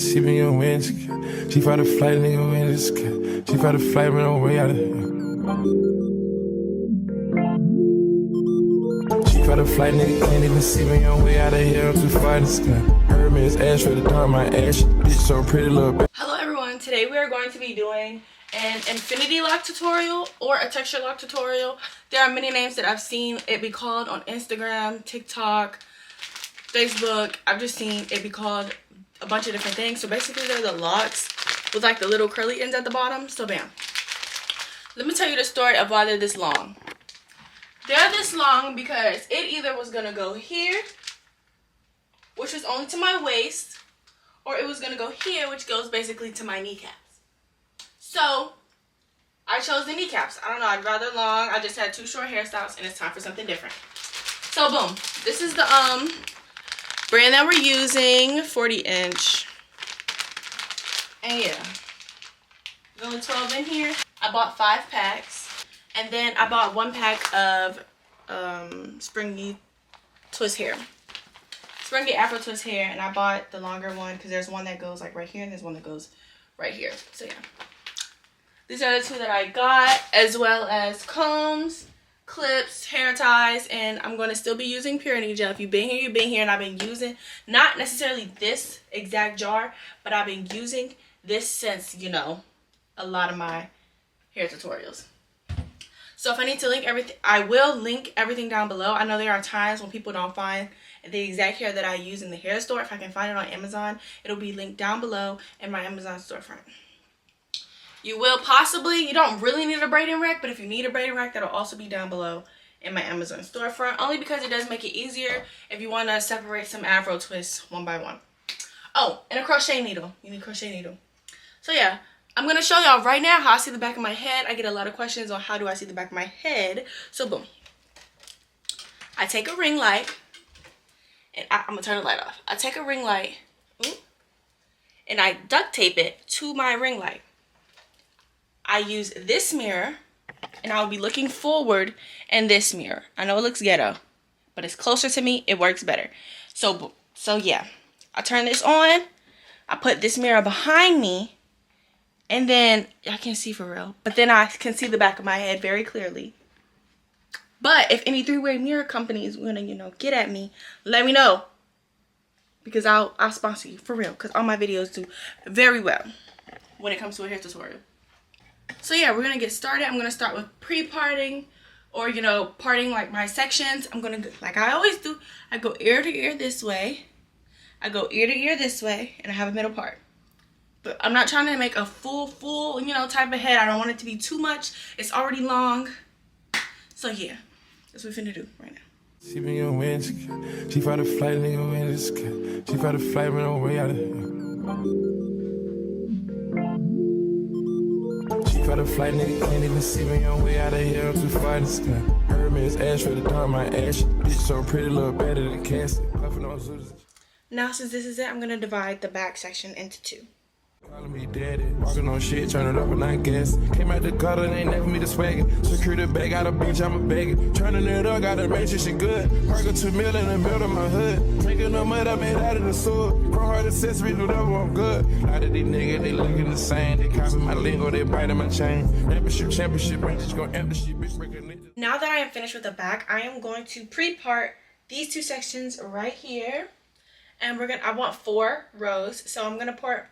see me on Wednesday. She fought a flight, nigga, when this cat. She fought a flight, ran away out of here. She fought a flight, nigga, can't even see me on way out of here. I'm too far in the sky. Hermes, ash for the dark, my ash. Bitch, so pretty, little bitch. Hello everyone, today we are going to be doing an infinity lock tutorial or a texture lock tutorial. There are many names that I've seen it be called on Instagram, TikTok, Facebook. I've just seen it be called a bunch of different things. So basically they're the locks with like the little curly ends at the bottom. So bam. Let me tell you the story of why they're this long. They're this long because it either was gonna go here, which was only to my waist, or it was gonna go here, which goes basically to my kneecaps. So I chose the kneecaps. I don't know, I'd rather long. I just had two short hairstyles and it's time for something different. So boom, this is the brand that we're using, 40-inch. And yeah, there's only 12 in here. I bought 5 packs, and then I bought 1 pack of springy twist hair. Springy afro twist hair, and I bought the longer one because there's one that goes like right here and there's one that goes right here. So yeah, these are the 2 that I got, as well as combs, clips, hair ties, and I'm going to still be using purity gel. If you've been here, you've been here, and I've been using not necessarily this exact jar, but I've been using this since, you know, a lot of my hair tutorials. So if I need to link everything, I will link everything down below. I know there are times when people don't find the exact hair that I use in the hair store. If I can find it on Amazon, it'll be linked down below in my Amazon storefront. You will possibly, you don't really need a braiding rack, but if you need a braiding rack, that'll also be down below in my Amazon storefront, only because it does make it easier if you want to separate some afro twists one by one. Oh, and a crochet needle. You need a crochet needle. So yeah, I'm going to show y'all right now how I see the back of my head. I get a lot of questions on how do I see the back of my head. So boom. I take a ring light, and I'm going to turn the light off. I take a ring light, and I duct tape it to my ring light. I use this mirror, and I'll be looking forward in this mirror. I know it looks ghetto, but it's closer to me. It works better. So yeah, I turn this on. I put this mirror behind me, and then I can't see for real, but then I can see the back of my head very clearly. But if any 3-way mirror companies want to, you know, get at me, let me know, because I'll sponsor you for real, because all my videos do very well when it comes to a hair tutorial. So yeah, we're gonna get started. I'm gonna start with pre-parting, or you know, parting like my sections. I'm gonna, like I always do, I go ear to ear this way, I go ear to ear this way, and I have a middle part. But I'm not trying to make a full, you know, type of head. I don't want it to be too much. It's already long. So yeah, that's what we're finna do right now. See me on Wednesday. She fought a flight, nigga, when this cat. She fought a flight, ran away out of here. Fought a flight, nigga, can't even see me on way out of here. I'm too far in the sky. Hermes, ash for the dark, my ash. Bitch, so pretty, little better than Cassie. Puffin' on Zeus. Now, since this is it, I'm gonna divide the back section into 2. Calling me daddy, walking on shit, turn it up and I guess. Came out the gutter, they ain't never me the swaggin'. Security bag, got a bitch, I'm a baggin'. Turning it up, gotta make sure she good. Park a 2 mil in the middle of my hood. Drinking no mud, I made out of the sewer. Pro hard accessories, whatever, I'm good. A lot of these niggas, they looking the same. They copy my lingo, they biting my chain. Championship, ranges gon' empty shit, bitch, breaking it. Now that I am finished with the back, I am going to pre-part these 2 sections right here. And I want 4 rows. So I'm gonna part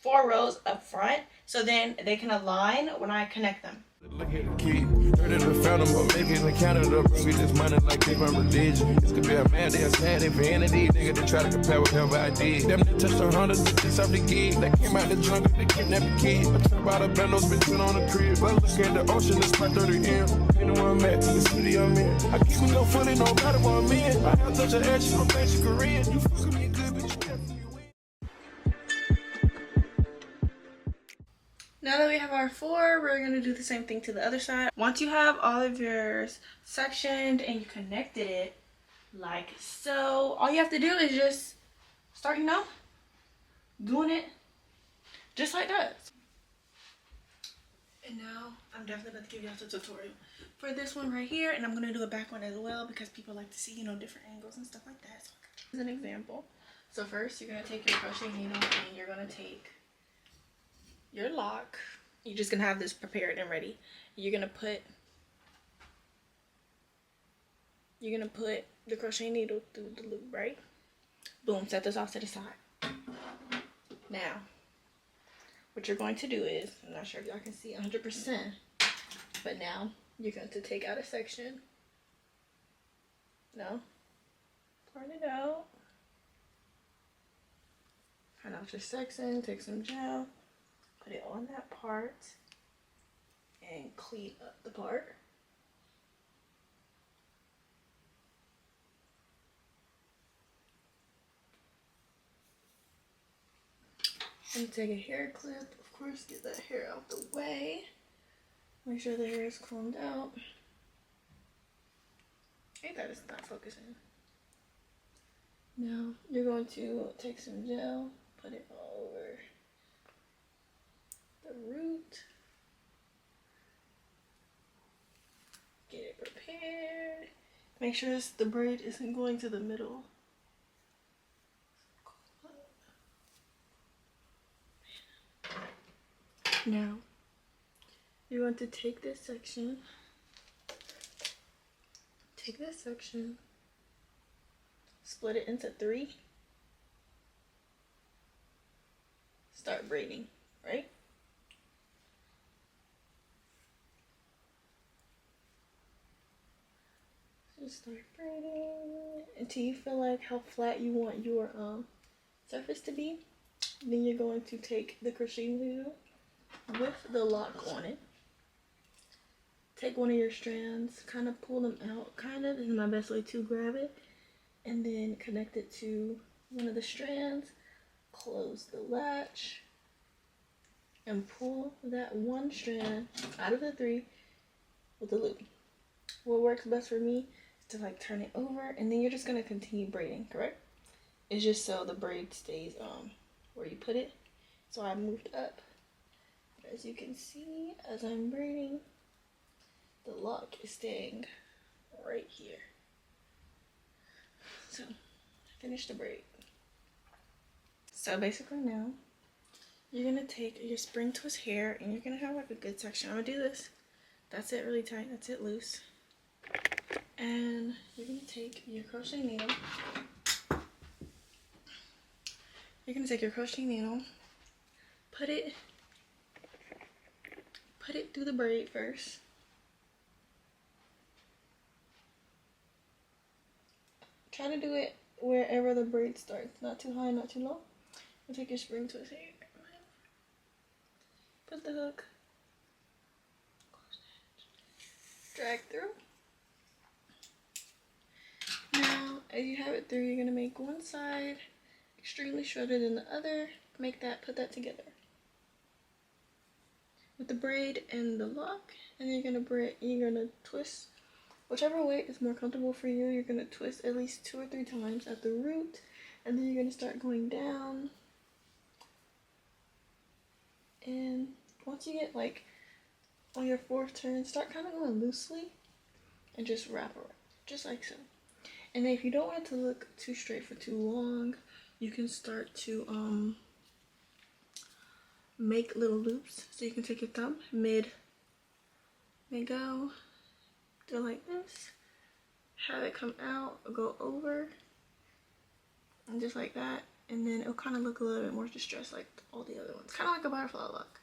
4 rows up front, so then they can align when I connect them. Look at the kid, heard of the fountain, but making the Canada, bro, we just money like keep my religion. This could be a man, they're sad if vanity, nigga, they try to compare whatever I did. Them that touched the hundreds, it's up the gig, that came out the jungle, they kidnapped the kid. I talk about a band, those bitches on the crib, but look at the ocean, it's my 30 M. Ain't no one at the city I'm in. I keep me no funny, no matter what I'm in. I have touch an action, I'm fancy Korean. You fucking me good, bitch, you can't. Now that we have our 4, we're going to do the same thing to the other side. Once you have all of yours sectioned and you connected it like so, all you have to do is just start, you know, doing it just like that. And now I'm definitely about to give y'all the tutorial for this one right here, and I'm going to do a back one as well because people like to see, you know, different angles and stuff like that. So as an example, So first, you're gonna take your crochet needle and you're gonna take your lock. You're just gonna have this prepared and ready. You're gonna put the crochet needle through the loop, right? Boom, set this off to the side. Now, what you're going to do is, I'm not sure if y'all can see 100%, but now you're going to take out a section. No. Part it out. Cut out your section, take some gel, put it on that part, and clean up the part. And take a hair clip, of course, get that hair out the way. Make sure the hair is combed out. I hate that it's not focusing. Now, you're going to take some gel, put it all over the root. Get it prepared. Make sure the braid isn't going to the middle. Now, you're going to take this section, split it into 3, start braiding, right? Just start braiding until you feel like how flat you want your surface to be. Then you're going to take the crochet needle with the lock on it. Take one of your strands, kind of pull them out, this is my best way to grab it, and then connect it to one of the strands, close the latch, and pull that one strand out of the 3 with the loop. What works best for me is to like turn it over, and then you're just going to continue braiding, correct? It's just so the braid stays where you put it. So I moved up. As you can see, as I'm braiding, the lock is staying right here. So, finish the braid. So basically now, you're gonna take your spring twist hair and you're gonna have like a good section. I'm gonna do this. That's it really tight, that's it loose. And you're gonna take your crochet needle. Put it through the braid first. Try to do it wherever the braid starts, not too high, not too low. And take your spring twist hair. Put the hook. Drag through. Now, as you have it through, you're gonna make one side extremely shorter than the other. Put that together with the braid and the lock, and you're gonna twist whichever way is more comfortable for you. You're gonna twist at least 2 or 3 times at the root, and then you're gonna start going down. And once you get like on your 4th turn, start kind of going loosely and just wrap around, just like so. And then if you don't want it to look too straight for too long, you can start to make little loops. So you can take your thumb mid go like this, have it come out, go over, and just like that, and then it'll kind of look a little bit more distressed like all the other ones, kind of like a butterfly look.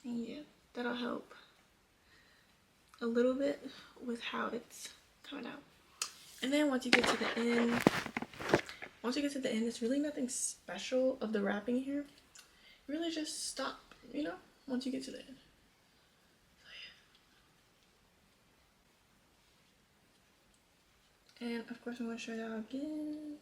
And yeah, that'll help a little bit with how it's coming out. And then once you get to the end, it's really nothing special of the wrapping here. Really just stop, once you get to the end. And of course I'm going to show y'all again.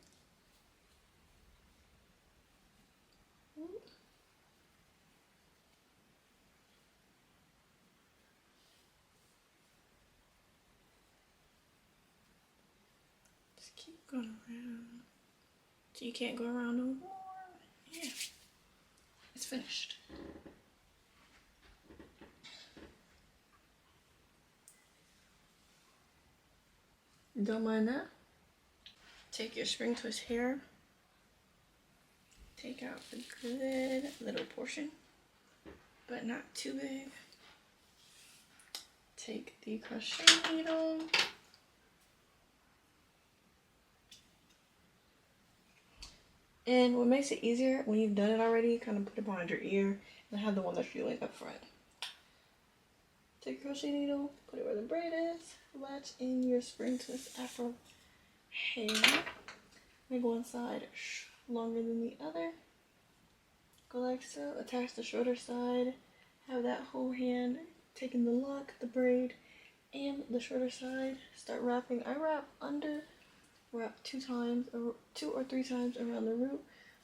Just keep going around. So you can't go around no more. Yeah. It's finished. Don't mind that. Take your spring twist hair Take out a good little portion, but not too big. Take the crochet needle. And what makes it easier, when you've done it already, kind of put it behind your ear and have the one that's doing up front. Take a crochet needle, put it where the braid is, latch in your spring twist afro hair. Make one side longer than the other. Go like so. Attach the shorter side. Have that whole hand taking the lock, the braid, and the shorter side. Start wrapping. I wrap under. Wrap 2 or 3 times around the root,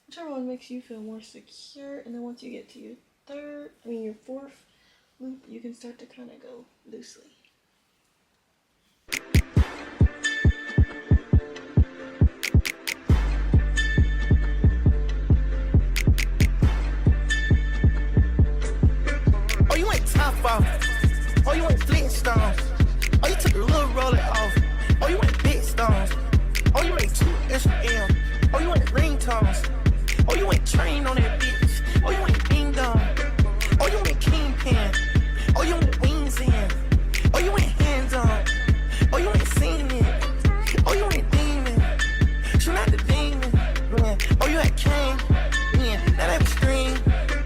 whichever one makes you feel more secure. And then once you get to your fourth loop, you can start to kind of go loosely. Oh, you went top off. Oh, you went Flintstones. Oh, you took a little roller off. Oh, you went big stones. Oh, you made 2 extra M. Oh, you went ringtones. Oh, you went train on that bitch. Oh, you went ding dong. Oh, you went kingpin. Oh, you went wings in. Oh, you went hands on. Oh, you went singing. Oh, you went demon. Shoot out the demon. Man. Oh, you had king. Man. Now that was string.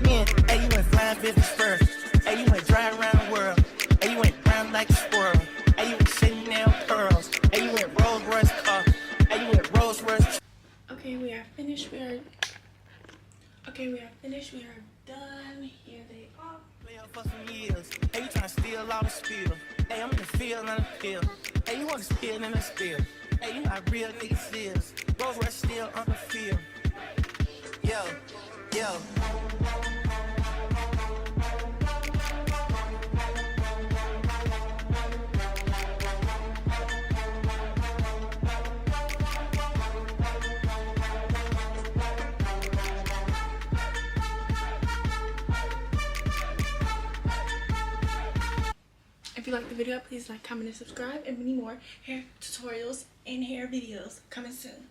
Man. Hey, you went flying 50 first. Hey, you went dry around the world. Hey, you went brown like a squirrel. Hey, you went sitting nail pearls. Hey, you went Rolls Royce car. Hey, you went Rolls Royce. Okay, we are finished. We are done. Here they are. Play up for some years. Hey, you tryna steal all the spill. Hey, I'm in the field on the pill. Hey, you want to spill in the spill. Hey, you not real niggas is. Rolls Royce still on the field. Yo, yo. If you like the video, please like, comment, and subscribe, and many more hair tutorials and hair videos coming soon.